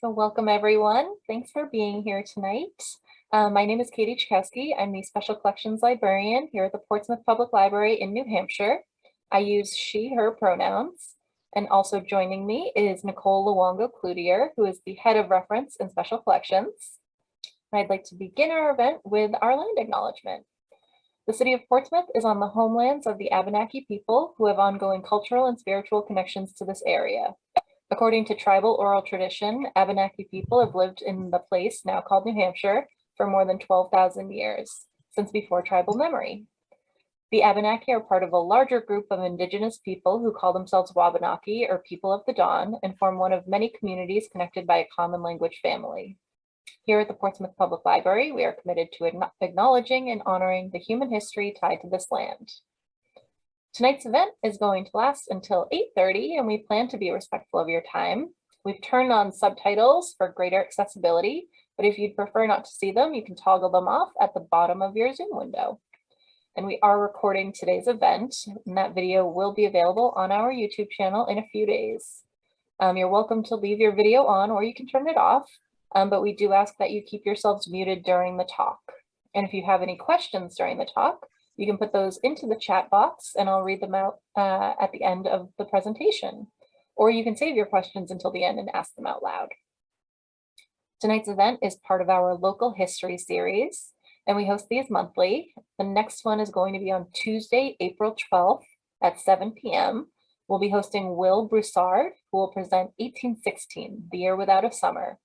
So welcome everyone. Thanks for being here tonight. My name is Katie Chkowski. I'm the Special Collections Librarian here at the Portsmouth Public Library in New Hampshire. I use she, her pronouns. And also joining me is Nicole Luongo Cloutier, who is the Head of Reference and Special Collections. I'd like to begin our event with our land acknowledgement. The city of Portsmouth is on the homelands of the Abenaki people who have ongoing cultural and spiritual connections to this area. According to tribal oral tradition, Abenaki people have lived in the place now called New Hampshire for more than 12,000 years, since before tribal memory. The Abenaki are part of a larger group of indigenous people who call themselves Wabanaki, or People of the Dawn, and form one of many communities connected by a common language family. Here at the Portsmouth Public Library, we are committed to acknowledging and honoring the human history tied to this land. Tonight's event is going to last until 8:30, and we plan to be respectful of your time. We've turned on subtitles for greater accessibility, but if you'd prefer not to see them, you can toggle them off at the bottom of your Zoom window. And we are recording today's event, and that video will be available on our YouTube channel in a few days. You're welcome to leave your video on, or you can turn it off, but we do ask that you keep yourselves muted during the talk. And if you have any questions during the talk, you can put those into the chat box and I'll read them out at the end of the presentation. Or you can save your questions until the end and ask them out loud. Tonight's event is part of our local history series, and we host these monthly. The next one is going to be on Tuesday, April 12th at 7 p.m. We'll be hosting Will Broussard, who will present 1816, the Year Without a Summer.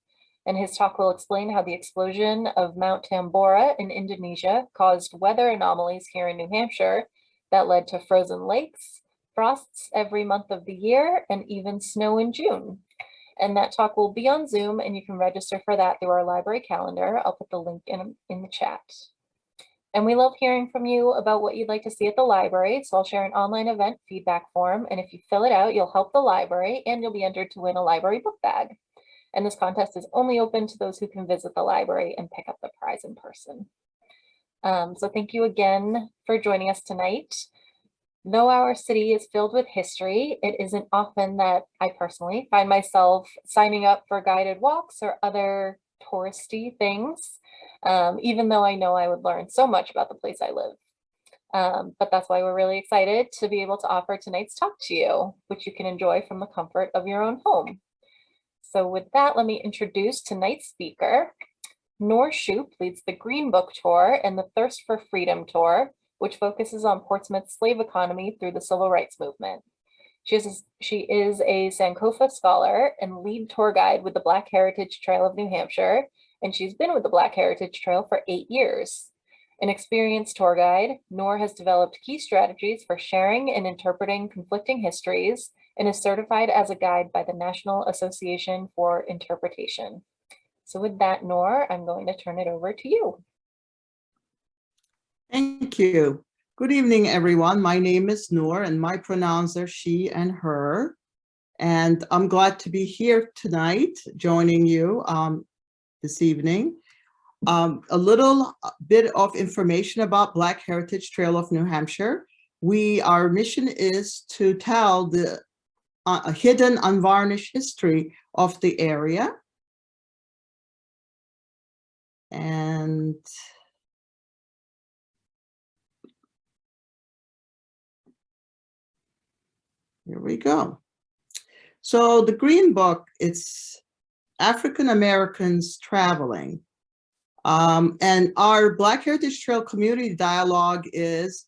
And his talk will explain how the explosion of Mount Tambora in Indonesia caused weather anomalies here in New Hampshire that led to frozen lakes, frosts every month of the year, and even snow in June. And that talk will be on Zoom, and you can register for that through our library calendar. I'll put the link in the chat. And we love hearing from you about what you'd like to see at the library, so I'll share an online event feedback form, and if you fill it out, you'll help the library, and you'll be entered to win a library book bag. And this contest is only open to those who can visit the library and pick up the prize in person. So thank you again for joining us tonight. Though our city is filled with history, it isn't often that I personally find myself signing up for guided walks or other touristy things, even though I know I would learn so much about the place I live. But that's why we're really excited to be able to offer tonight's talk to you, which you can enjoy from the comfort of your own home. So with that, let me introduce tonight's speaker. Nur Shoop leads the Greene Book Tour and the Thirst for Freedom Tour, which focuses on Portsmouth's slave economy through the Civil Rights Movement. She is a Sankofa Scholar and lead tour guide with the Black Heritage Trail of New Hampshire, and she's been with the Black Heritage Trail for 8 years. An experienced tour guide, Nur has developed key strategies for sharing and interpreting conflicting histories and is certified as a guide by the National Association for Interpretation. So with that, Nur, I'm going to turn it over to you. Thank you. Good evening, everyone. My name is Nur, and my pronouns are she and her. And I'm glad to be here tonight, joining you this evening. A little bit of information about Black Heritage Trail of New Hampshire. Our mission is to tell the a hidden, unvarnished history of the area. And here we go. So the Greene book, it's African Americans traveling. And our Black Heritage Trail community dialogue is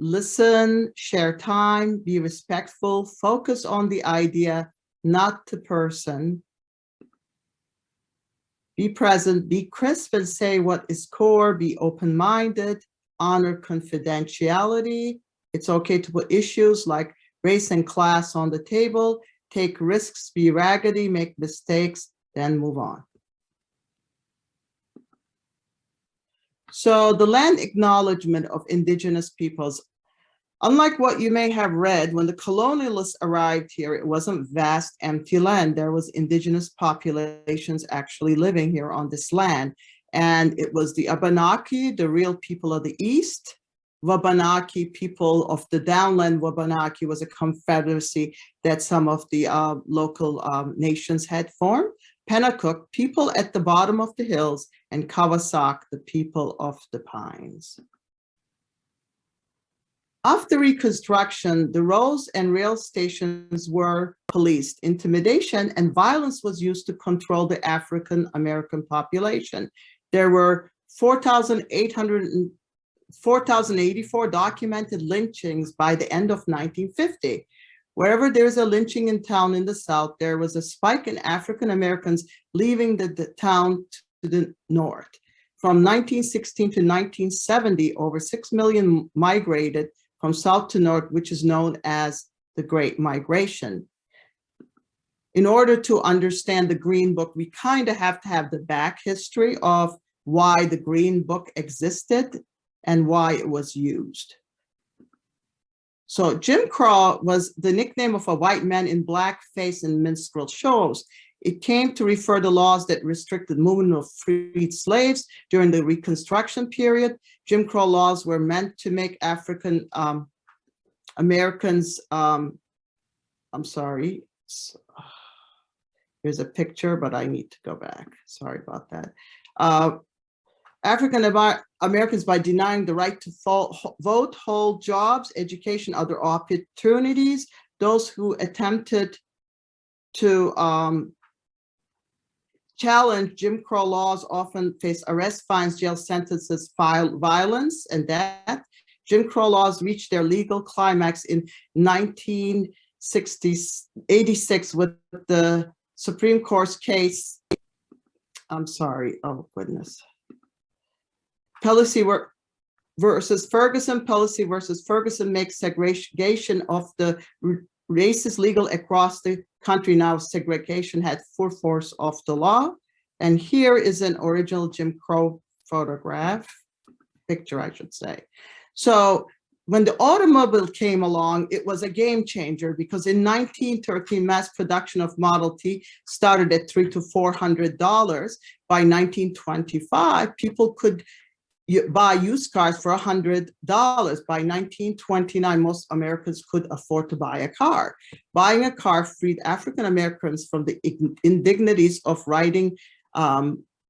listen, share time, be respectful, focus on the idea, not the person. Be present, be crisp and say what is core, be open-minded, honor confidentiality. It's okay to put issues like race and class on the table, take risks, be raggedy, make mistakes, then move on. So the land acknowledgement of indigenous peoples, unlike what you may have read, when the colonialists arrived here, it wasn't vast, empty land. There was indigenous populations actually living here on this land. And it was the Abenaki, the real people of the East. Wabanaki, people of the downland. Wabanaki was a confederacy that some of the local nations had formed. Pennacook, people at the bottom of the hills, and Kawasak, the people of the pines. After Reconstruction, the roads and rail stations were policed. Intimidation and violence was used to control the African American population. There were 4,084 documented lynchings by the end of 1950. Wherever there's a lynching in town in the South, there was a spike in African Americans leaving the town to the north. From 1916 to 1970, over 6 million migrated from south to north, which is known as the Great Migration. In order to understand the Green Book, we kind of have to have the back history of why the Green Book existed and why it was used. So Jim Crow was the nickname of a white man in blackface in minstrel shows. It came to refer to laws that restricted movement of freed slaves during the Reconstruction period. Jim Crow laws were meant to make African Americans, I'm sorry, here's a picture, but I need to go back. Sorry about that. African Americans, by denying the right to vote, hold jobs, education, other opportunities, those who attempted to challenge Jim Crow laws often face arrest, fines, jail sentences, violence, and death. Jim Crow laws reached their legal climax in 1986 with the Supreme Court's case, I'm sorry, oh goodness. Pelosi versus Ferguson. Pelosi versus Ferguson makes segregation of the races legal across the country. Now segregation had full force of the law. And here is an original Jim Crow picture, I should say. So when the automobile came along, it was a game changer because in 1913, mass production of Model T started at $300 to $400. By 1925, people could buy used cars for $100. By 1929, most Americans could afford to buy a car. Buying a car freed African Americans from the indignities of riding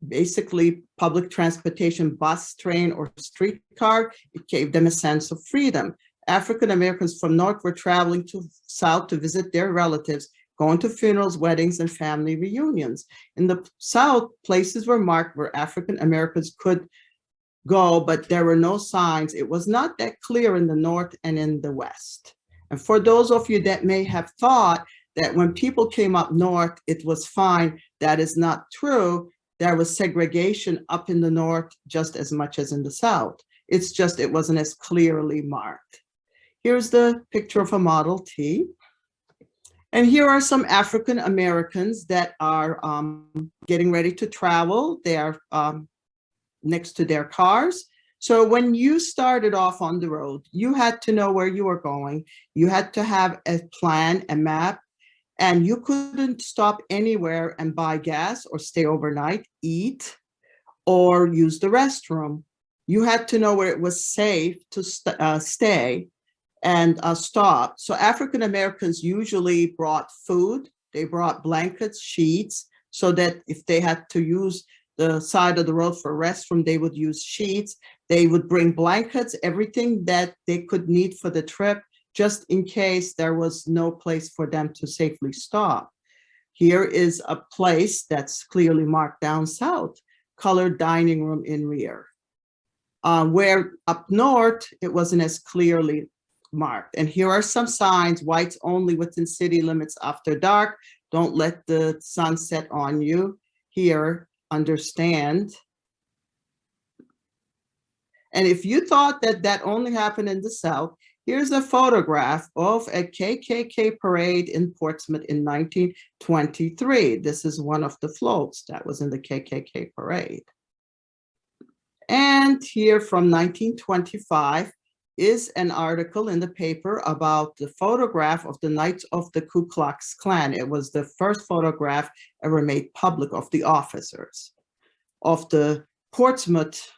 basically public transportation, bus, train, or streetcar. It gave them a sense of freedom. African Americans from North were traveling to South to visit their relatives, going to funerals, weddings, and family reunions. In the South, places were marked where African Americans could go, but there were no signs. It was not that clear in the North and in the West. And for those of you that may have thought that when people came up North, it was fine, that is not true. There was segregation up in the North just as much as in the South. It's just, it wasn't as clearly marked. Here's the picture of a Model T. And here are some African Americans that are getting ready to travel. They are next to their cars. So when you started off on the road, you had to know where you were going. You had to have a plan, a map, and you couldn't stop anywhere and buy gas or stay overnight, eat, or use the restroom. You had to know where it was safe to stay and stop. So African Americans usually brought food. They brought blankets, sheets, so that if they had to use the side of the road for a restroom, they would use sheets. They would bring blankets, everything that they could need for the trip, just in case there was no place for them to safely stop. Here is a place that's clearly marked down south, colored dining room in rear. Where up north, it wasn't as clearly marked. And here are some signs: whites only within city limits after dark. Don't let the sun set on you. Here, understand. And if you thought that that only happened in the South, here's a photograph of a KKK parade in Portsmouth in 1923. This is one of the floats that was in the KKK parade. And here from 1925 is an article in the paper about the photograph of the Knights of the Ku Klux Klan. It was the first photograph ever made public of the officers of the Portsmouth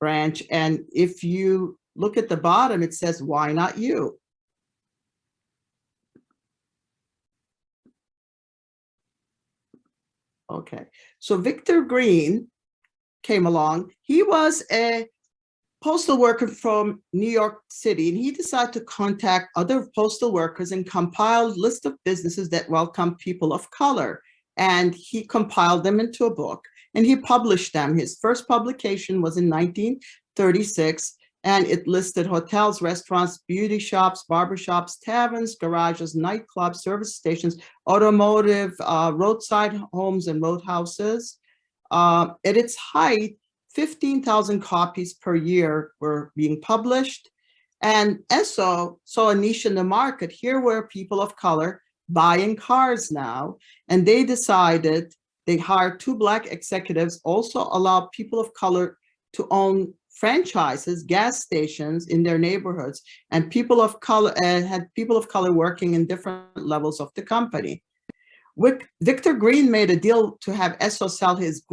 branch. And if you look at the bottom, it says, "Why not you?" Okay, so Victor Greene came along. He was a postal worker from New York City, and he decided to contact other postal workers and compile a list of businesses that welcome people of color. And he compiled them into a book, and he published them. His first publication was in 1936, and it listed hotels, restaurants, beauty shops, barbershops, taverns, garages, nightclubs, service stations, automotive, roadside homes, and roadhouses. At its height, 15,000 copies per year were being published. And Esso saw a niche in the market. Here were people of color buying cars now. And they decided they hired 2 Black executives, also allowed people of color to own franchises, gas stations in their neighborhoods, and people of color had people of color working in different levels of the company. Victor Greene made a deal to have Esso sell his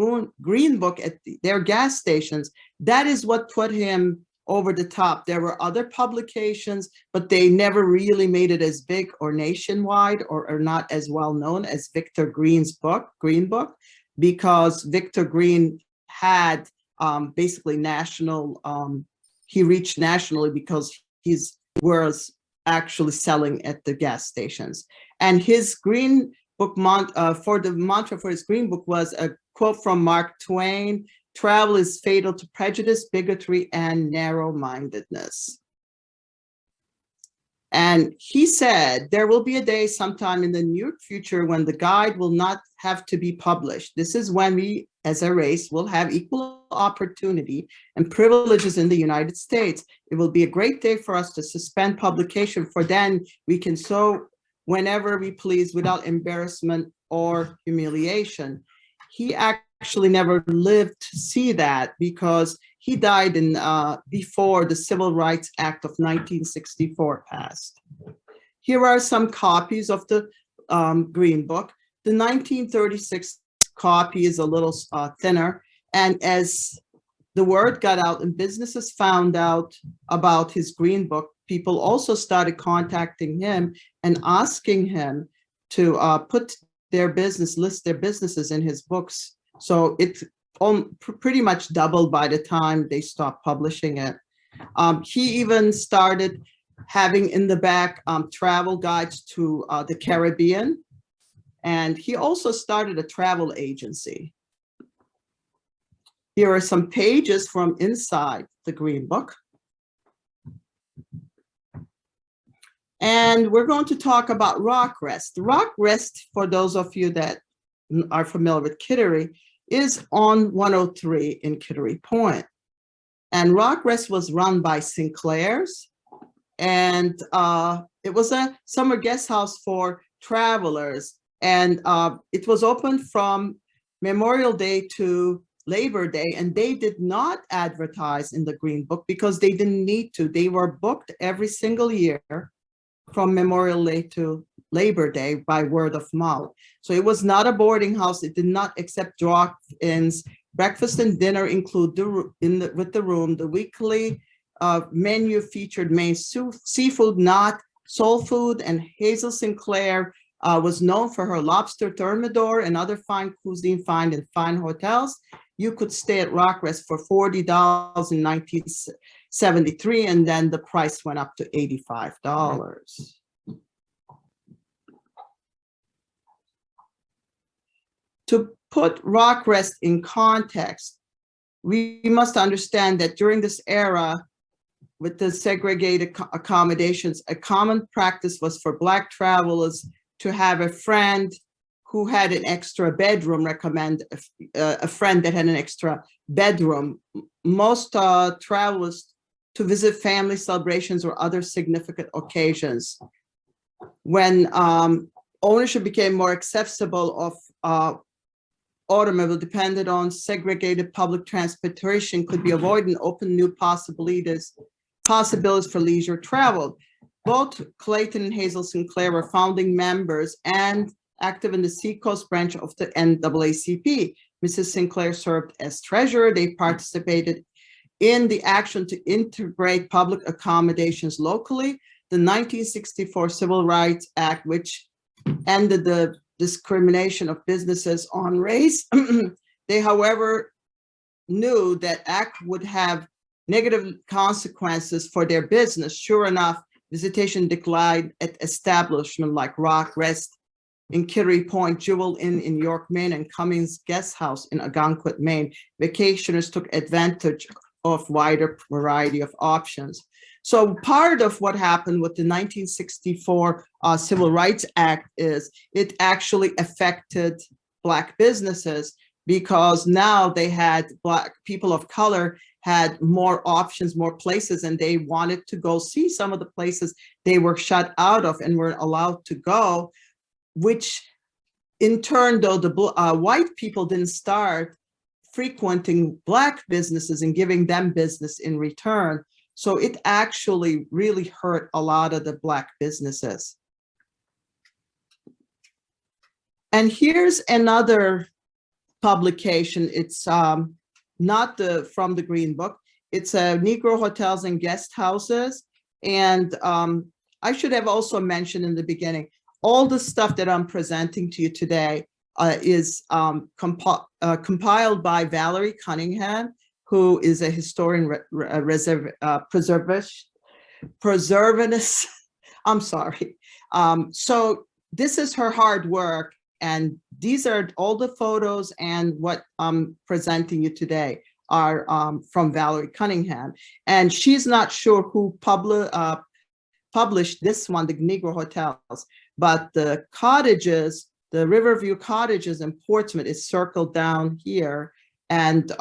Green book at their gas stations. That is what put him over the top. There were other publications, but they never really made it as big or nationwide or not as well known as Victor Greene's book, Green Book, because Victor Greene had basically national, he reached nationally because his was actually selling at the gas stations. And his Green Book for the mantra for his Green Book was a quote from Mark Twain: "Travel is fatal to prejudice, bigotry, and narrow-mindedness." And he said, there will be a day sometime in the near future when the guide will not have to be published. This is when we, as a race, will have equal opportunity and privileges in the United States. It will be a great day for us to suspend publication, for then we can sow whenever we please without embarrassment or humiliation. He actually never lived to see that because he died in before the Civil Rights Act of 1964 passed. Here are some copies of the Green Book. The 1936 copy is a little thinner, and as the word got out and businesses found out about his Green Book, people also started contacting him and asking him to list their businesses in his books. So it's pretty much doubled by the time they stopped publishing it. He even started having in the back travel guides to the Caribbean. And he also started a travel agency. Here are some pages from inside the Green Book. And we're going to talk about Rockrest. Rockrest, for those of you that are familiar with Kittery, is on 103 in Kittery Point. And Rockrest was run by Sinclair's, and it was a summer guest house for travelers. And it was open from Memorial Day to Labor Day, and they did not advertise in the Green Book because they didn't need to. They were booked every single year from Memorial Day to Labor Day by word of mouth. So it was not a boarding house. It did not accept drop-ins. Breakfast and dinner include with the room. The weekly menu featured main seafood, not soul food, and Hazel Sinclair was known for her lobster thermidor and other fine cuisine found in fine hotels. You could stay at Rockrest for $40 in 1973, and then the price went up to $85. To put Rockrest in context, we must understand that during this era, with the segregated accommodations, a common practice was for Black travelers to have a friend who had an extra bedroom, recommend a friend that had an extra bedroom. Most travelers to visit family celebrations or other significant occasions. When ownership became more accessible of automobile depended on segregated public transportation could be avoided and open new possibilities for leisure travel. Both Clayton and Hazel Sinclair were founding members and active in the Seacoast branch of the NAACP. Mrs. Sinclair served as treasurer. They participated in the action to integrate public accommodations locally. The 1964 Civil Rights Act, which ended the discrimination of businesses on race. They, however, knew that act would have negative consequences for their business. Sure enough, visitation declined at establishments like Rockrest in Kittery Point, Jewel Inn in York, Maine, and Cummings Guest House in Algonquin, Maine. Vacationers took advantage of wider variety of options. So part of what happened with the 1964 Civil Rights Act is it actually affected Black businesses, because now they had Black people of color had more options, more places, and they wanted to go see some of the places they were shut out of and weren't allowed to go, which in turn, though, the white people didn't start frequenting Black businesses and giving them business in return. So it actually really hurt a lot of the Black businesses. And here's another publication. It's not from the Green Book. It's a Negro Hotels and Guest Houses. And I should have also mentioned in the beginning, all the stuff that I'm presenting to you today is compiled by Valerie Cunningham, who is a historian, preservationist. I'm sorry. So this is her hard work. And these are all the photos, and what I'm presenting you today are from Valerie Cunningham. And she's not sure who published this one, the Negro Hotels, but the cottages, the Riverview Cottages in Portsmouth is circled down here. And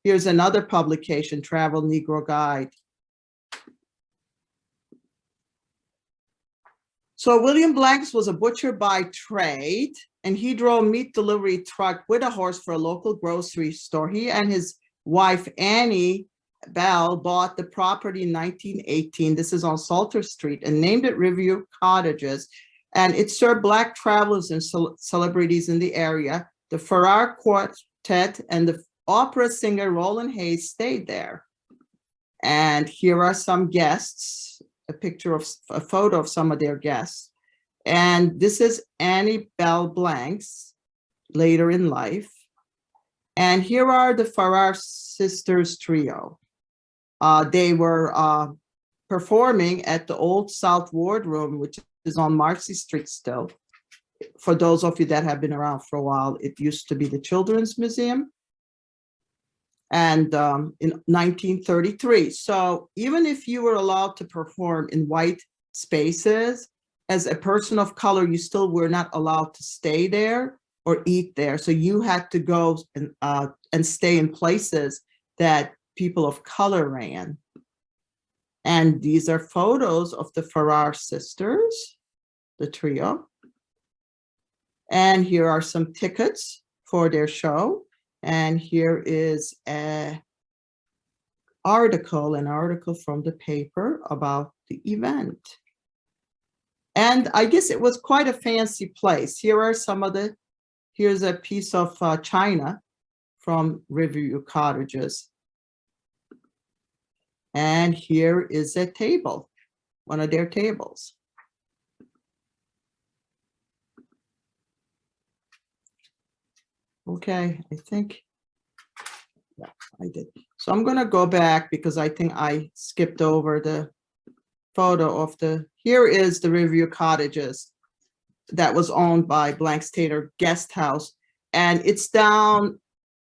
here's another publication, Travel Negro Guide. So William Blanks was a butcher by trade, and he drove a meat delivery truck with a horse for a local grocery store. He and his wife, Annie Bell, bought the property in 1918. This is on Salter Street, and named it Riverview Cottages. And it served Black travelers and celebrities in the area. The Farrar Quartet and the opera singer Roland Hayes stayed there. And here are some guests. A photo of some of their guests. And this is Annie Bell Blanks later in life. And here are the Farrar Sisters Trio. They were performing at the Old South Wardroom, which is on Marcy Street still. For those of you that have been around for a while, it used to be the Children's Museum. And in 1933. So even if you were allowed to perform in white spaces, as a person of color, you still were not allowed to stay there or eat there. So you had to go and stay in places that people of color ran. And these are photos of the Farrar sisters, the trio. And here are some tickets for their show. And here is an article from the paper about the event. And I guess it was quite a fancy place. Here are some of the, here's a piece of china from Riverview Cottages. And here is a table, one of their tables. Okay, I think, yeah, I did. So I'm gonna go back because I think I skipped over the photo of the, here is the Riverview Cottages that was owned by Blanks Taylor Guest House. And it's down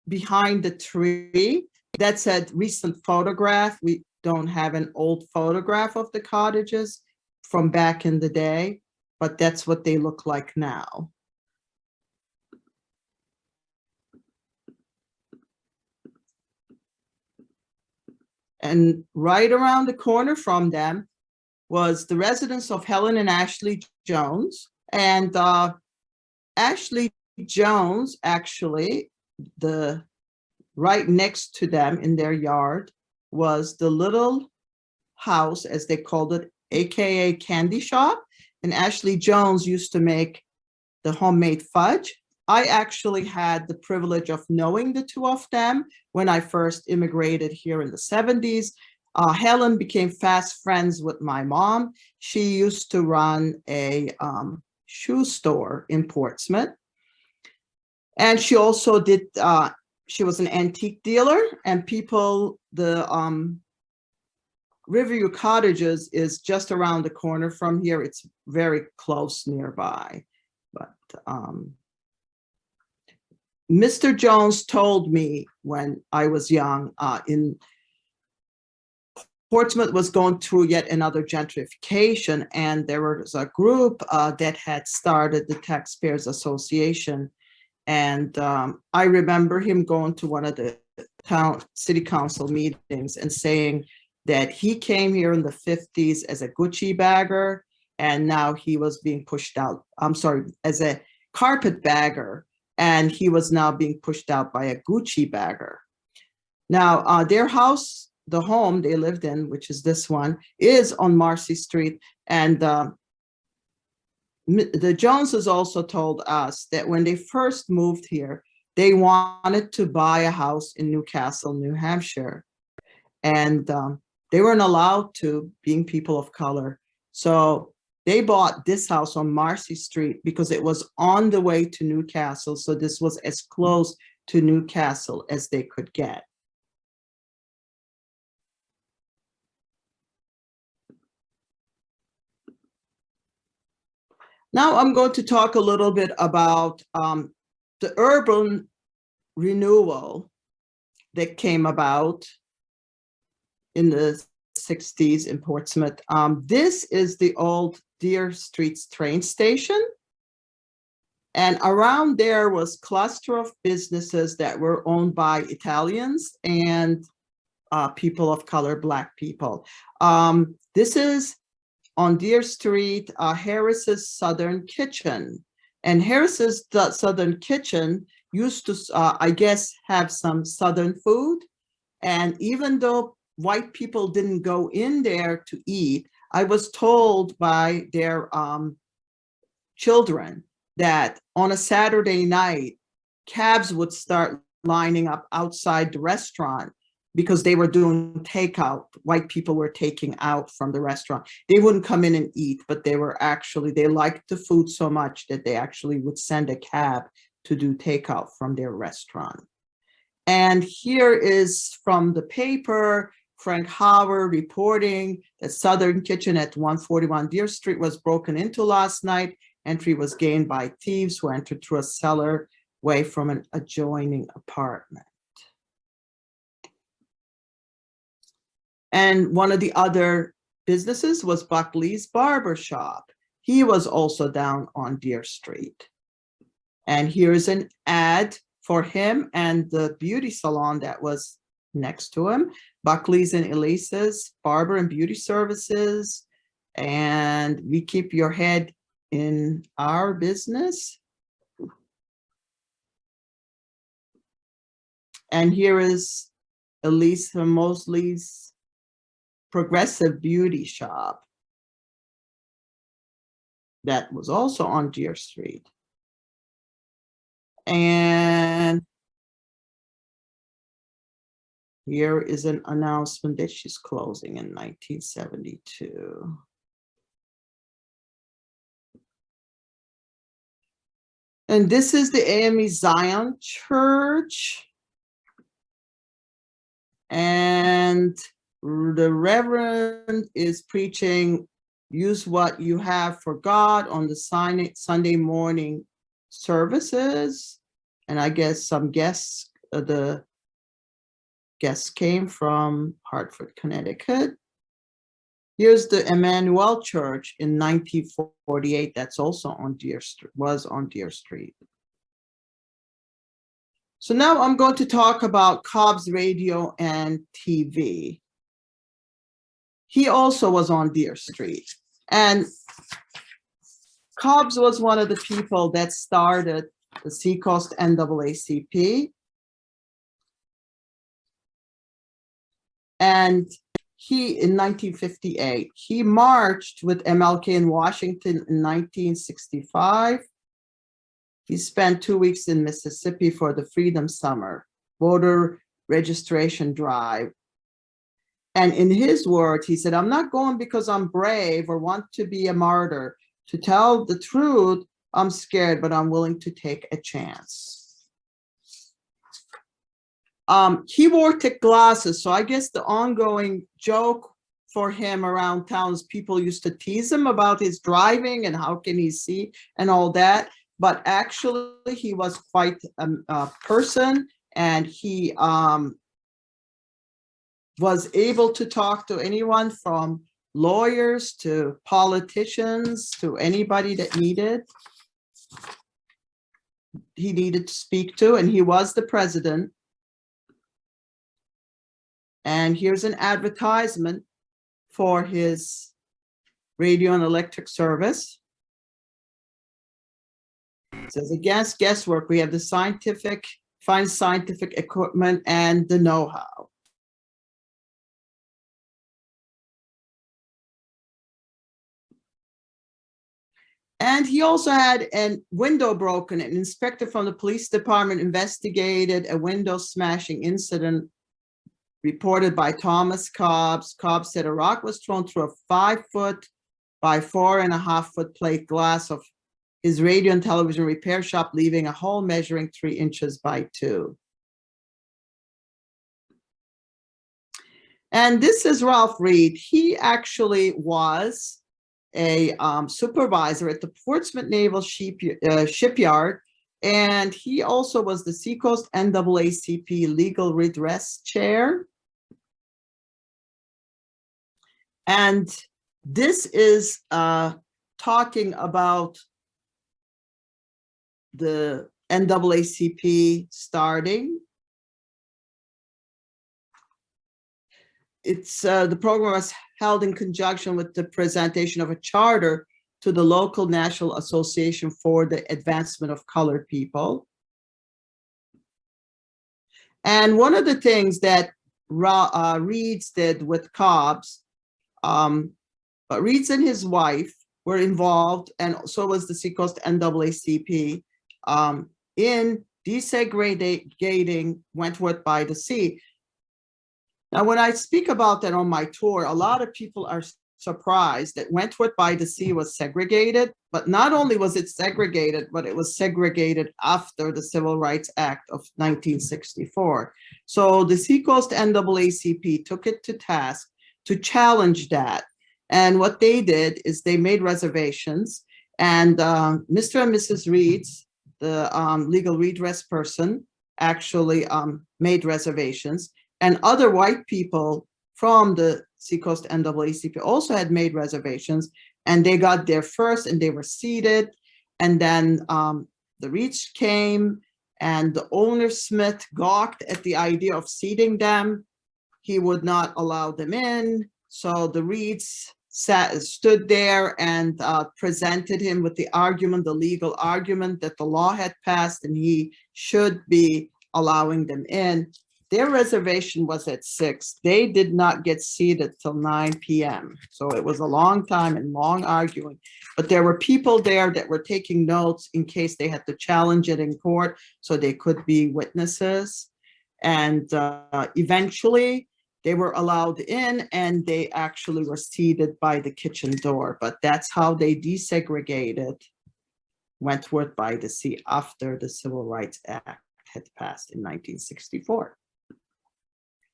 behind the tree. That's a recent photograph. We don't have an old photograph of the cottages from back in the day, but that's what they look like now. And right around the corner from them was the residence of Helen and Ashley Jones. And Ashley Jones, actually, the right next to them in their yard was the little house, as they called it, AKA candy shop. And Ashley Jones used to make the homemade fudge. I actually had the privilege of knowing the two of them when I first immigrated here in the 70s. Helen became fast friends with my mom. She used to run a shoe store in Portsmouth. And she also did, she was an antique dealer, and people, the Riverview Cottages is just around the corner from here. It's very close nearby. But Mr. Jones told me when I was young, in Portsmouth was going through yet another gentrification, and there was a group that had started the Taxpayers Association. And I remember him going to one of the city council meetings and saying that he came here in the 50s as a Gucci bagger, and now he was being pushed out. I'm sorry, as a carpet bagger, and he was now being pushed out by a Gucci bagger. Now, their house, the home they lived in, which is this one, is on Marcy Street. And the Joneses also told us that when they first moved here, they wanted to buy a house in Newcastle, New Hampshire. And they weren't allowed to, being people of color. So they bought this house on Marcy Street because it was on the way to Newcastle. So this was as close to Newcastle as they could get. Now I'm going to talk a little bit about the urban renewal that came about in the 60s in Portsmouth. This is the old Deer Street train station. And around there was a cluster of businesses that were owned by Italians and people of color, Black people. This is on Deer Street, Harris's Southern Kitchen. And Harris's Southern Kitchen used to, I guess, have some Southern food. And even though white people didn't go in there to eat, I was told by their children that on a Saturday night, cabs would start lining up outside the restaurant because they were doing takeout. White people were taking out from the restaurant. They wouldn't come in and eat, but they were actually, they liked the food so much that they actually would send a cab to do takeout from their restaurant. And here is from the paper, Frank Howard reporting that Southern Kitchen at 141 Deer Street was broken into last night. Entry was gained by thieves who entered through a cellar way from an adjoining apartment. And one of the other businesses was Buckley's Barber Shop. He was also down on Deer Street. And here's an ad for him and the beauty salon that was next to him, Buckleys and Elise's Barber and Beauty Services. And we keep your head in our business. And here is Elise Mosley's Progressive Beauty Shop that was also on Deer Street. And here is an announcement that she's closing in 1972. And this is the AME Zion Church. And the Reverend is preaching, use what you have for God on the Sunday morning services. And I guess some guests, the guests came from Hartford, Connecticut. Here's the Emmanuel Church in 1948. That's also on Deer Street, was on Deer Street. So now I'm going to talk about Cobb's radio and TV. He also was on Deer Street. And Cobb's was one of the people that started the Seacoast NAACP. And he, in 1958, he marched with MLK in Washington in 1965. He spent 2 weeks in Mississippi for the Freedom Summer voter registration drive. And in his words, he said, I'm not going because I'm brave or want to be a martyr. To tell the truth, I'm scared, but I'm willing to take a chance. He wore thick glasses, so I guess the ongoing joke for him around town is people used to tease him about his driving and how can he see and all that. But actually, he was quite a person, and he was able to talk to anyone from lawyers to politicians to anybody that he needed to speak to, and he was the president. And here's an advertisement for his radio and electric service. It says, against guesswork, we have the fine scientific equipment and the know-how. And he also had a window broken. An inspector from the police department investigated a window smashing incident reported by Thomas Cobb. Cobb said a rock was thrown through a 5-foot by 4.5-foot plate glass of his radio and television repair shop, leaving a hole measuring 3 inches by 2. And this is Ralph Reed. He actually was a supervisor at the Portsmouth Naval Shipyard, and he also was the Seacoast NAACP Legal Redress Chair. And this is talking about the NAACP starting. It's the program was held in conjunction with the presentation of a charter to the local National Association for the Advancement of Colored People. And one of the things that Reeds did with Cobb's, but Reeds and his wife were involved, and so was the Seacoast NAACP, in desegregating Wentworth by the Sea. Now, when I speak about that on my tour, a lot of people are surprised that Wentworth by the Sea was segregated, but not only was it segregated, but it was segregated after the Civil Rights Act of 1964. So the Seacoast NAACP took it to task to challenge that. And what they did is they made reservations, and Mr. and Mrs. Reeds, the legal redress person, actually made reservations. And other white people from the Seacoast NAACP also had made reservations, and they got there first and they were seated. And then the Reeds came, and the owner Smith gawked at the idea of seating them. He would not allow them in. So the Reeds stood there and presented him with the argument, the legal argument that the law had passed and he should be allowing them in. Their reservation was at 6. They did not get seated till 9 p.m. So it was a long time and long arguing. But there were people there that were taking notes in case they had to challenge it in court, so they could be witnesses. And eventually they were allowed in, and they actually were seated by the kitchen door. But that's how they desegregated Wentworth by the Sea after the Civil Rights Act had passed in 1964.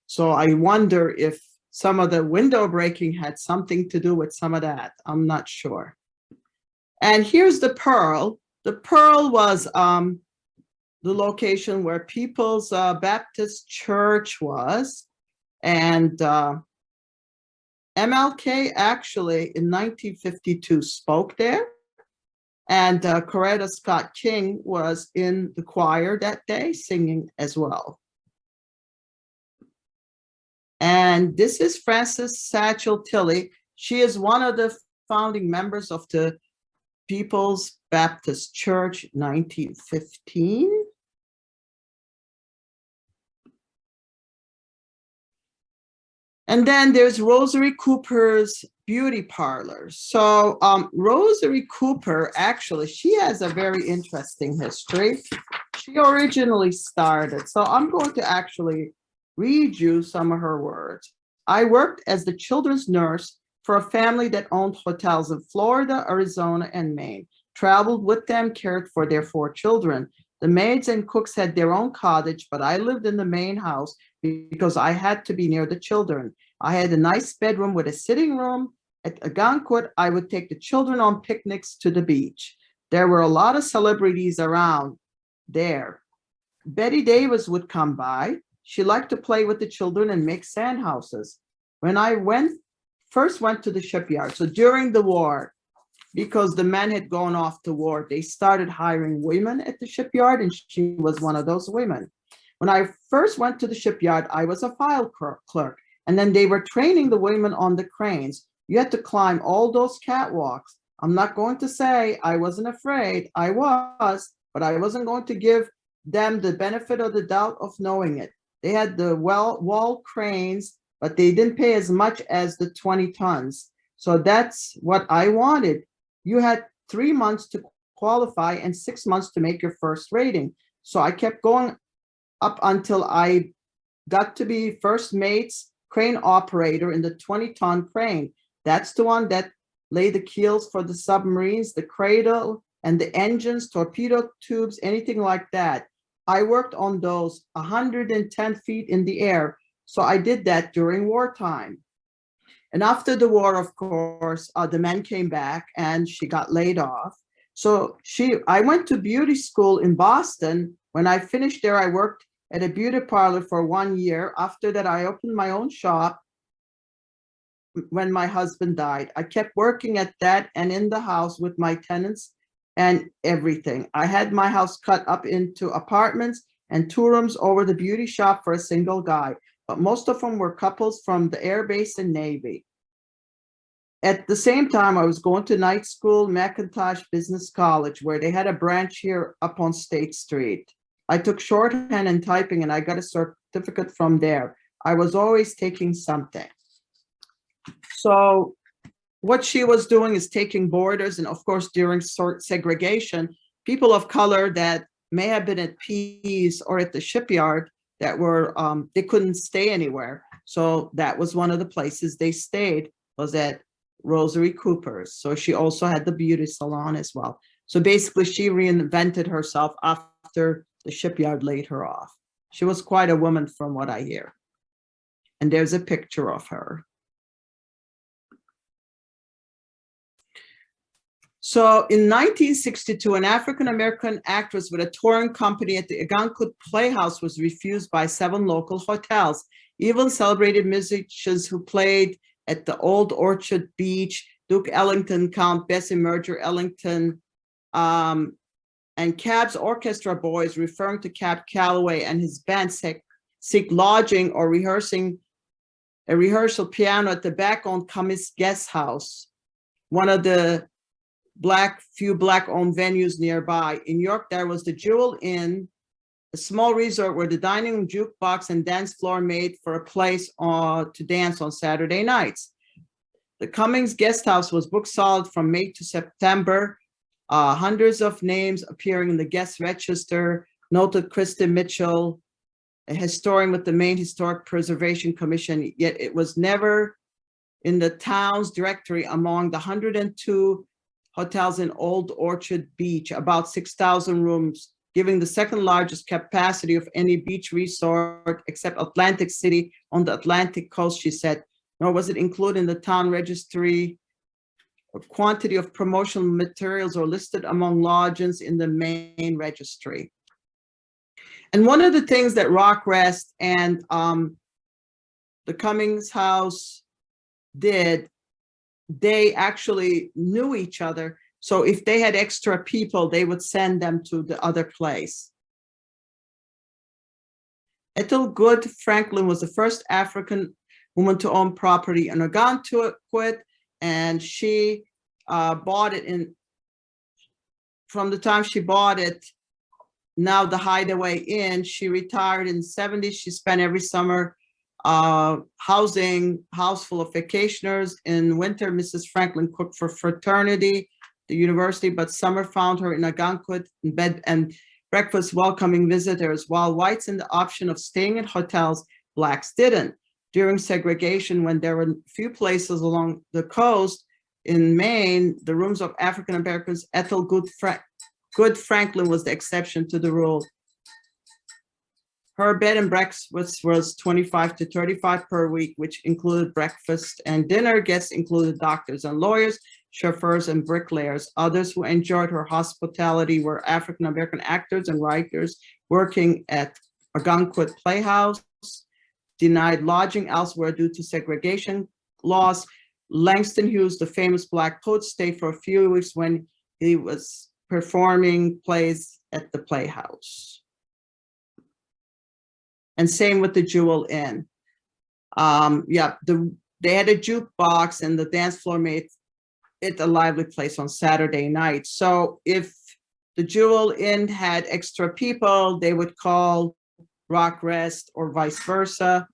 So I wonder if some of the window breaking had something to do with some of that. I'm not sure. And here's the Pearl. The Pearl was the location where People's Baptist Church was. And MLK actually in 1952 spoke there. And Coretta Scott King was in the choir that day singing as well. And this is Frances Satchel Tilley. She is one of the founding members of the People's Baptist Church, 1915. And then there's Rosary Cooper's beauty parlor. So Rosary Cooper, actually, she has a very interesting history. She originally started, so I'm going to actually read you some of her words. I worked as the children's nurse for a family that owned hotels in Florida, Arizona, and Maine. Traveled with them, cared for their 4 children. The maids and cooks had their own cottage, but I lived in the main house because I had to be near the children. I had a nice bedroom with a sitting room. At Algonquin, I would take the children on picnics to the beach. There were a lot of celebrities around there. Betty Davis would come by. She liked to play with the children and make sand houses. When I first went to the shipyard, so during the war, because the men had gone off to war, they started hiring women at the shipyard, and she was one of those women. When I first went to the shipyard, I was a file clerk, and then they were training the women on the cranes. You had to climb all those catwalks. I'm not going to say I wasn't afraid. I was, but I wasn't going to give them the benefit of the doubt of knowing it. They had the wall cranes, but they didn't pay as much as the 20 tons. So that's what I wanted. You had 3 months to qualify and 6 months to make your first rating. So I kept going up until I got to be first mate's crane operator in the 20-ton crane. That's the one that laid the keels for the submarines, the cradle, and the engines, torpedo tubes, anything like that. I worked on those 110 feet in the air. So I did that during wartime. And after the war, of course, the men came back and she got laid off. So I went to beauty school in Boston. When I finished there, I worked at a beauty parlor for 1 year. After that, I opened my own shop when my husband died. I kept working at that and in the house with my tenants and everything. I had my house cut up into apartments and 2 rooms over the beauty shop for a single guy. But most of them were couples from the Air Base and Navy. At the same time, I was going to night school, McIntosh Business College, where they had a branch here up on State Street. I took shorthand and typing, and I got a certificate from there. I was always taking something. So what she was doing is taking boarders, and of course, during segregation, people of color that may have been at Pease or at the shipyard that were, they couldn't stay anywhere. So that was one of the places they stayed, was at Rosary Cooper's. So she also had the beauty salon as well. So basically she reinvented herself after the shipyard laid her off. She was quite a woman from what I hear. And there's a picture of her. So in 1962, an African-American actress with a touring company at the Algonquin Playhouse was refused by 7 local hotels. Even celebrated musicians who played at the Old Orchard Beach, Duke Ellington, Count Bessie Merger Ellington, and Cab's orchestra boys, referring to Cab Calloway and his band, seek lodging or rehearsing a rehearsal piano at the back-owned Cummings guest house, one of the few black-owned venues nearby. In York, there was the Jewel Inn, a small resort where the dining room, jukebox, and dance floor made for a place to dance on Saturday nights. The Cummings guest house was booked solid from May to September. Hundreds of names appearing in the guest register, noted Kristen Mitchell, a historian with the Maine Historic Preservation Commission, yet it was never in the town's directory among the 102 hotels in Old Orchard Beach, about 6,000 rooms, giving the 2nd largest capacity of any beach resort except Atlantic City on the Atlantic coast, she said, nor was it included in the town registry. A quantity of promotional materials are listed among lodgings in the main registry. And one of the things that Rockrest and the Cummings house did, they actually knew each other. So if they had extra people, they would send them to the other place. Ethel Good Franklin was the first African woman to own property in Algonquin, and she bought it from the time she bought it, now the Hideaway Inn. She retired in the 70s. She spent every summer housing house full of vacationers. In winter, Mrs. Franklin cooked for fraternity, the university, but summer found her in Algonquin in bed and breakfast welcoming visitors. While whites had the option of staying at hotels, blacks didn't. during segregation, when there were a few places along the coast in Maine, the rooms of African Americans, Ethel Good Franklin was the exception to the rule. Her bed and breakfast was 25 to 35 per week, which included breakfast and dinner. Guests included doctors and lawyers, chauffeurs and bricklayers. Others who enjoyed her hospitality were African American actors and writers working at Algonquin Playhouse, denied lodging elsewhere due to segregation laws. Langston Hughes, the famous Black poet, stayed for a few weeks when he was performing plays at the Playhouse. And same with the Jewel Inn. Yeah, they had a jukebox and the dance floor made it a lively place on Saturday night. So if the Jewel Inn had extra people, they would call Rockrest or vice versa,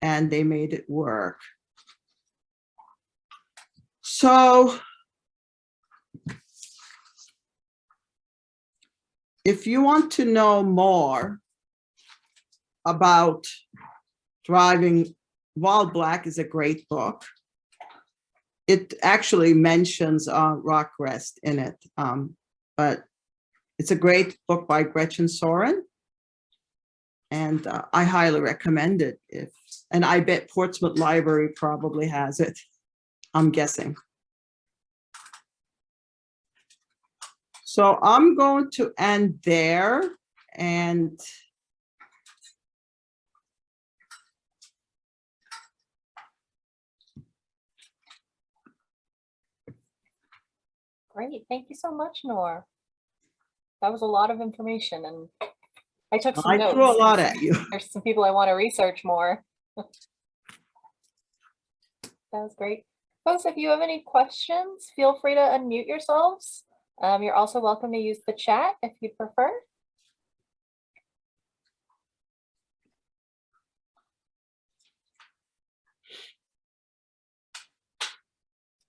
and they made it work. So if you want to know more about Driving While Black, is a great book. It actually mentions Rockrest in it, but it's a great book by Gretchen Soren, and I highly recommend it. And I bet Portsmouth Library probably has it, I'm guessing. So I'm going to end there, and Great. Thank you so much, Nur. That was a lot of information, and I took some notes. I threw a lot at you. There's some people I want to research more. That was great. Folks, if you have any questions, feel free to unmute yourselves. You're also welcome to use the chat if you prefer.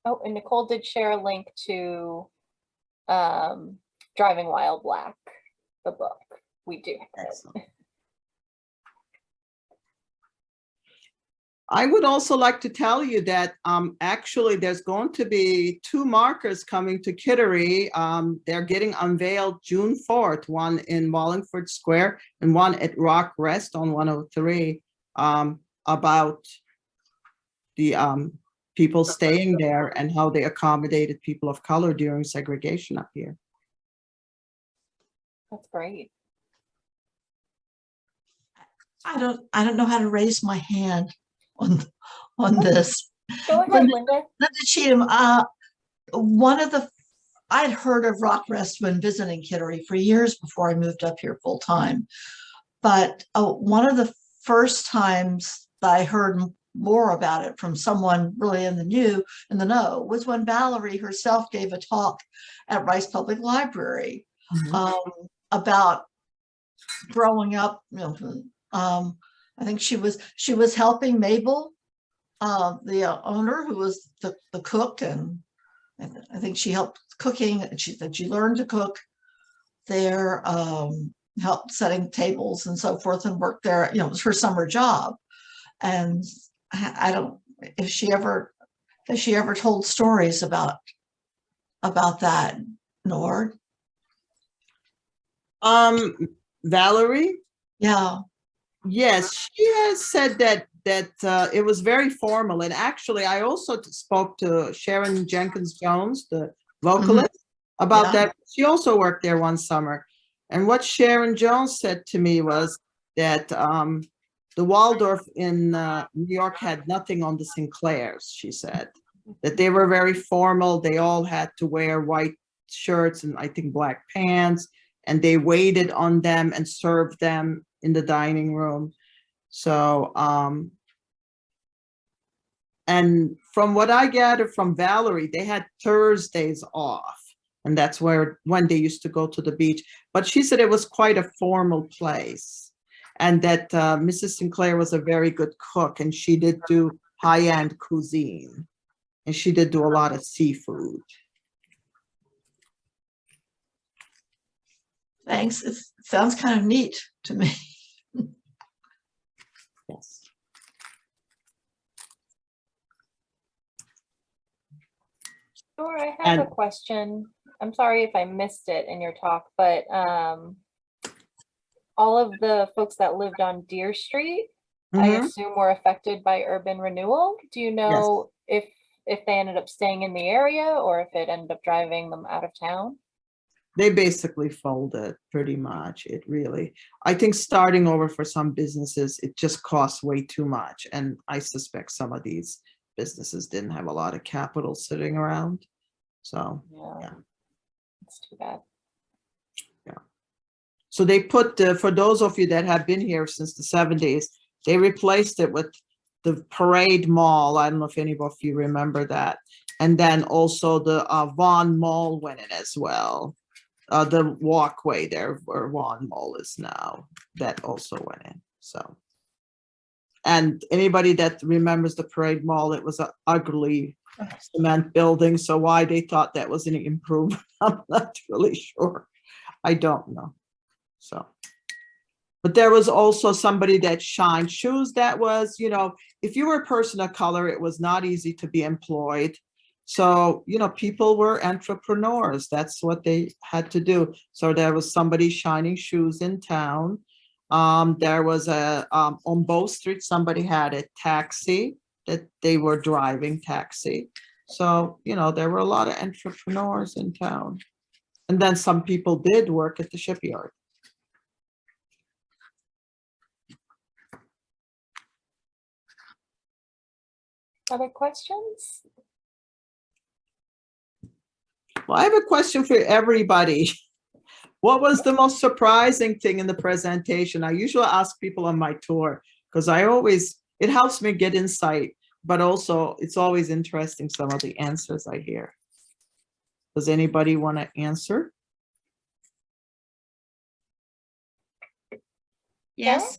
Oh, and Nicole did share a link to Driving While Black, the book. We do have it. I would also like to tell you that actually there's going to be 2 markers coming to Kittery. They're getting unveiled June 4th, one in Wallingford Square and one at Rockrest on 103, about the people staying there and how they accommodated people of color during segregation up here. That's great. I don't know how to raise my hand on this. Go ahead, Linda. Linda Cheatham, I'd heard of Rockrest when visiting Kittery for years before I moved up here full time. But one of the first times that I heard more about it from someone really in the know was when Valerie herself gave a talk at Rice Public Library about growing up. I think she was helping Mabel, the owner, who was the cook, and I think she helped cooking. And she learned to cook there, helped setting tables and so forth, and worked there. It was her summer job. And I don't, has she ever told stories about that, Nur? Valerie? Yeah. Yes, she has said that it was very formal. And actually, I also spoke to Sharon Jenkins Jones, the vocalist, about that. She also worked there one summer. And what Sharon Jones said to me was that the Waldorf in New York had nothing on the Sinclairs, she said. That they were very formal. They all had to wear white shirts and I think black pants. And they waited on them and served them in the dining room. So, and from what I gathered from Valerie, they had Thursdays off, and that's when they used to go to the beach. But she said it was quite a formal place, and that Mrs. Sinclair was a very good cook, and she did do high-end cuisine, and she did do a lot of seafood. Thanks. It sounds kind of neat to me. Yes. Sure, I have a And question. I'm sorry if I missed it in your talk, but all of the folks that lived on Deer Street, I mhm, assume were affected by urban renewal. Do you yes, know if they ended up staying in the area or if it ended up driving them out of town? they basically folded pretty much. It really, I think starting over for some businesses, it just costs way too much. And I suspect some of these businesses didn't have a lot of capital sitting around. So, Yeah, yeah. it's too bad. So they put, for those of you that have been here since the 70s, they replaced it with the Parade Mall. I don't know if any of you remember that. And then also the Vaughan Mall went in as well. The walkway there where Vaughan Mall is now, that also went in, so. And anybody that remembers the Parade Mall, it was an ugly cement building, so why they thought that was an improvement, I'm not really sure. I don't know. So, but there was also somebody that shined shoes that was, you know, if you were a person of color, it was not easy to be employed. So, you know, people were entrepreneurs. That's what they had to do. So there was somebody shining shoes in town. There was on Bow Street, somebody had a taxi that they were driving taxi. So, you know, there were a lot of entrepreneurs in town. And then some people did work at the shipyard. Other questions? Well, I have a question for everybody. What was the most surprising thing in the presentation? I usually ask people on my tour because it helps me get insight, but also it's always interesting some of the answers I hear. Does anybody want to answer? Yes.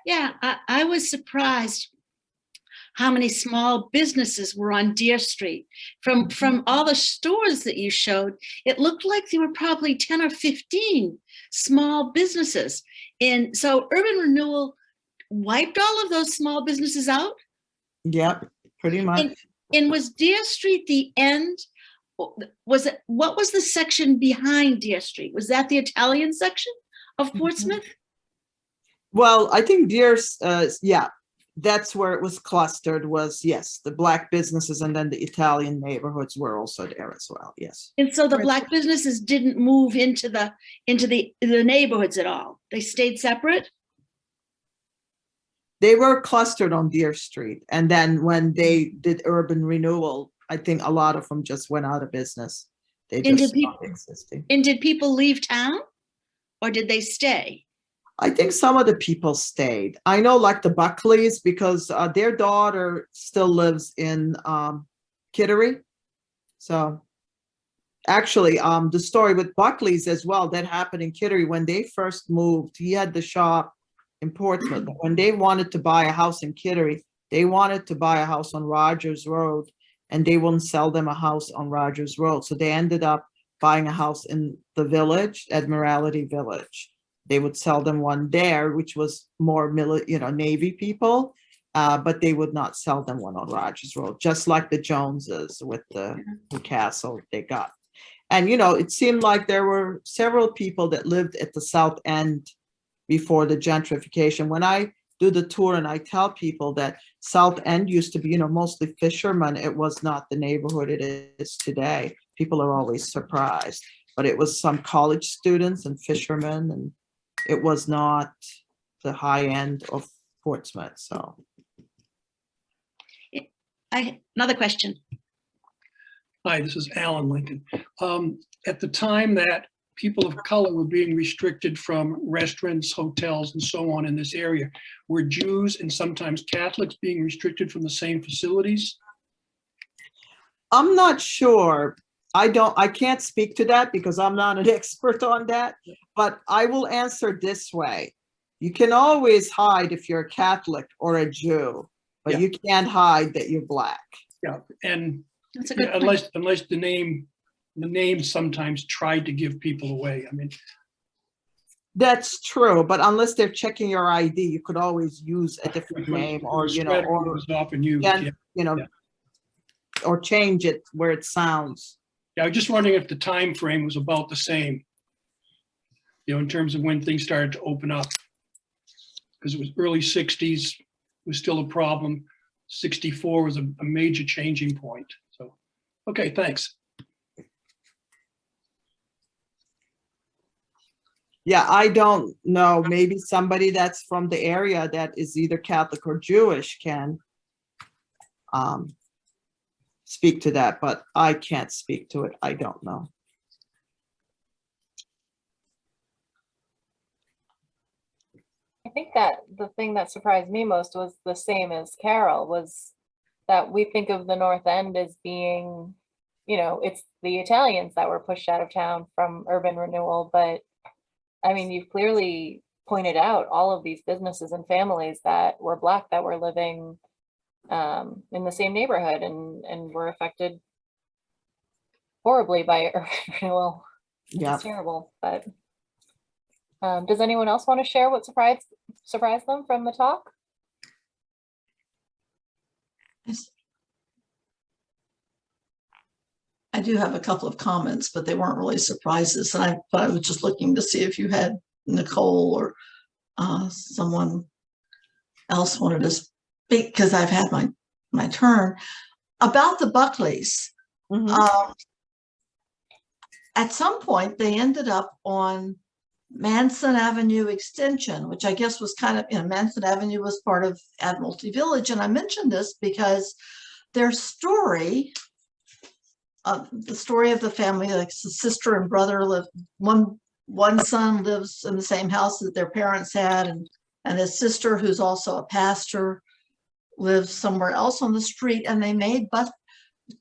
Yeah, I was surprised how many small businesses were on Deer Street. From all the stores that you showed, it looked like there were probably 10 or 15 small businesses. And so urban renewal wiped all of those small businesses out. Yep, pretty much. And was Deer Street the end? What was the section behind Deer Street? Was that the Italian section of Portsmouth? Well, I think Deer's, yeah, that's where it was clustered was, yes, the Black businesses, and then the Italian neighborhoods were also there as well, yes. And so the Black businesses didn't move into the neighborhoods at all. They stayed separate. They were clustered on Deer Street. And then when they did urban renewal, I think a lot of them just went out of business. They just stopped existing. And did people leave town or did they stay? I think some of the people stayed. I know like the Buckleys, because their daughter still lives in Kittery. So actually, the story with Buckleys as well, that happened in Kittery when they first moved. He had the shop in Portsmouth. When they wanted to buy a house in Kittery, they wanted to buy a house on Rogers Road, and they wouldn't sell them a house on Rogers Road. So they ended up buying a house in the village, Admiralty Village. They would sell them one there, which was more Navy people, but they would not sell them one on Rogers Road, just like the Joneses with the castle they got. And, you know, it seemed like there were several people that lived at the South End before the gentrification. When I do the tour and I tell people that South End used to be, you know, mostly fishermen, it was not the neighborhood it is today. People are always surprised, but it was some college students and fishermen, and it was not the high end of Portsmouth. So another question. Hi, this is Alan Lincoln. At the time that people of color were being restricted from restaurants, hotels, and so on in this area, were Jews and sometimes Catholics being restricted from the same facilities? I'm not sure. I can't speak to that because I'm not an expert on that, but I will answer this way. You can always hide if you're a Catholic or a Jew, but you can't hide that you're Black. Yeah, and That's a good unless the name sometimes tried to give people away. I mean, that's true, but unless they're checking your ID, you could always use a different name, or you know, or often used, you know. or change it where it sounds. Yeah, I was just wondering if the time frame was about the same, in terms of when things started to open up. Because it was early 60s was still a problem. 64 was a major changing point. So, okay, thanks. Yeah, I don't know. Maybe somebody that's from the area that is either Catholic or Jewish can speak to that, but I can't speak to it. I don't know. I think that the thing that surprised me most was the same as Carol, was that we think of the North End as being, it's the Italians that were pushed out of town from urban renewal. But I mean, you've clearly pointed out all of these businesses and families that were Black that were living in the same neighborhood and were affected horribly by urban renewal. Yeah. It's terrible. But does anyone else want to share what surprised them from the talk? I do have a couple of comments, but they weren't really surprises. And I was just looking to see if you had Nicole or someone else wanted to speak, because I've had my turn. About the Buckleys. Mhm. At some point, they ended up on Manson Avenue Extension, which I guess was kind of, Manson Avenue was part of Admiralty Village. And I mentioned this because their story, the story of the family, like the sister and brother live, one son lives in the same house that their parents had, and his sister, who's also a pastor, lives somewhere else on the street. And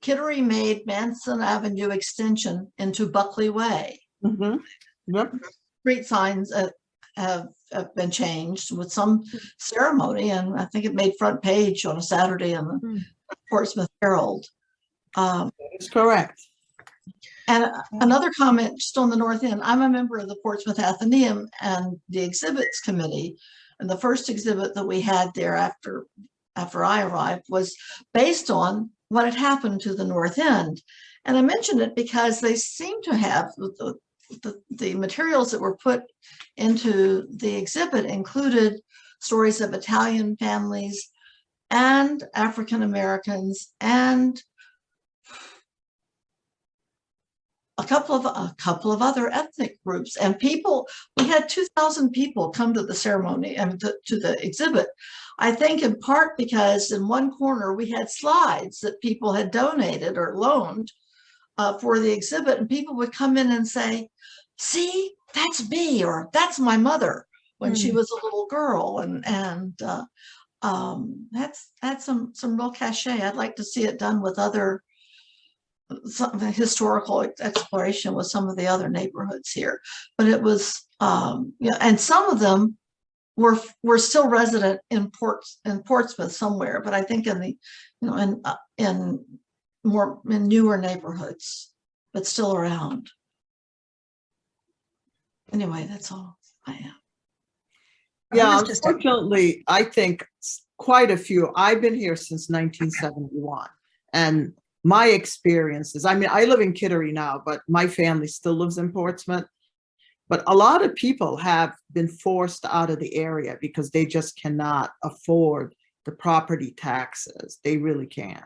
Kittery made Manson Avenue Extension into Buckley Way. Mhm. Yep. Street signs have been changed with some ceremony, and I think it made front page on a Saturday in the Portsmouth Herald. That's correct. And another comment just on the North End. I'm a member of the Portsmouth Athenaeum and the exhibits committee. And the first exhibit that we had there after I arrived was based on what had happened to the North End. And I mentioned it because they seem to have the materials that were put into the exhibit included stories of Italian families and African Americans and a couple of other ethnic groups and people. We had 2,000 people come to the ceremony and to the exhibit. I think in part because in one corner we had slides that people had donated or loaned for the exhibit, and people would come in and say, "See, that's me," or "That's my mother when she was a little girl," and that's some real cachet. I'd like to see it done with some historical exploration with some of the other neighborhoods here. But it was, and some of them were still resident in Portsmouth somewhere, but I think in the, in newer neighborhoods, but still around. Anyway, that's all I have. Yeah, unfortunately, I think quite a few. I've been here since 1971, and my experiences, I mean, I live in Kittery now, but my family still lives in Portsmouth. But a lot of people have been forced out of the area because they just cannot afford the property taxes. They really can't.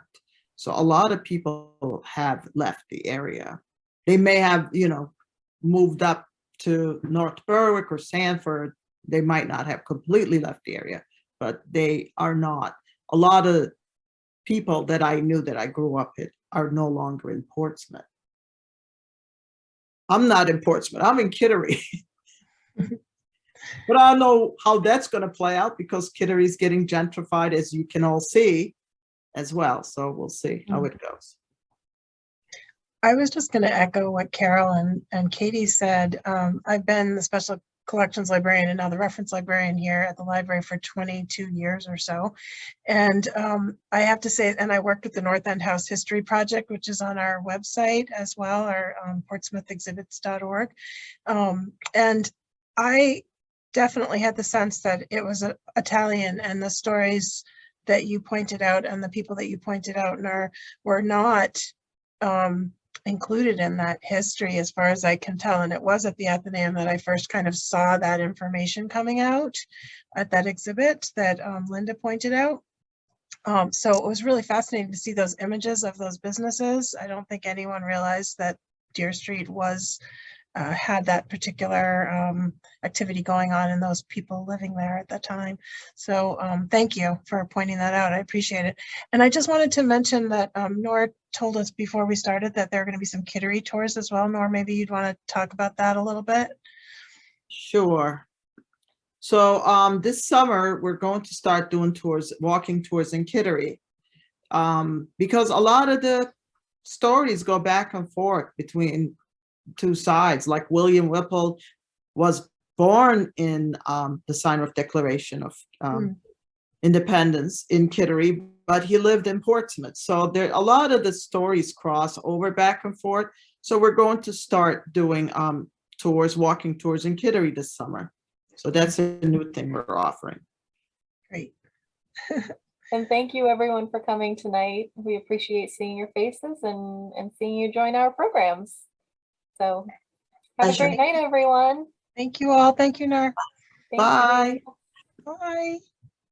So a lot of people have left the area. They may have, moved up to North Berwick or Sanford. They might not have completely left the area, but they are not. A lot of people that I knew that I grew up in are no longer in Portsmouth. I'm not in Portsmouth, I'm in Kittery. But I don't know how that's going to play out because Kittery is getting gentrified, as you can all see as well. So we'll see how it goes. I was just going to echo what Carol and Katie said. I've been the special collections librarian and now the reference librarian here at the library for 22 years or so. And I have to say, and I worked with the North End House History Project, which is on our website as well, our portsmouthexhibits.org. And I definitely had the sense that it was Italian, and the stories that you pointed out and the people that you pointed out were not included in that history as far as I can tell. And it was at the Athenaeum that I first kind of saw that information coming out at that exhibit that Linda pointed out. So it was really fascinating to see those images of those businesses. I don't think anyone realized that Deer Street was had that particular activity going on and those people living there at that time. So thank you for pointing that out. I appreciate it. And I just wanted to mention that Nora told us before we started that there are going to be some Kittery tours as well. Nora, maybe you'd want to talk about that a little bit. Sure. So this summer, we're going to start doing tours, walking tours in Kittery, because a lot of the stories go back and forth between two sides. Like William Whipple was born in the Sign of Declaration of Independence in Kittery, but he lived in Portsmouth. So there a lot of the stories cross over back and forth. So we're going to start doing tours, walking tours in Kittery this summer. So that's a new thing we're offering. Great. And thank you everyone for coming tonight. We appreciate seeing your faces and seeing you join our programs. So have a great night, everyone. Thank you all. Thank you, Nora. Thank Bye. you. Bye.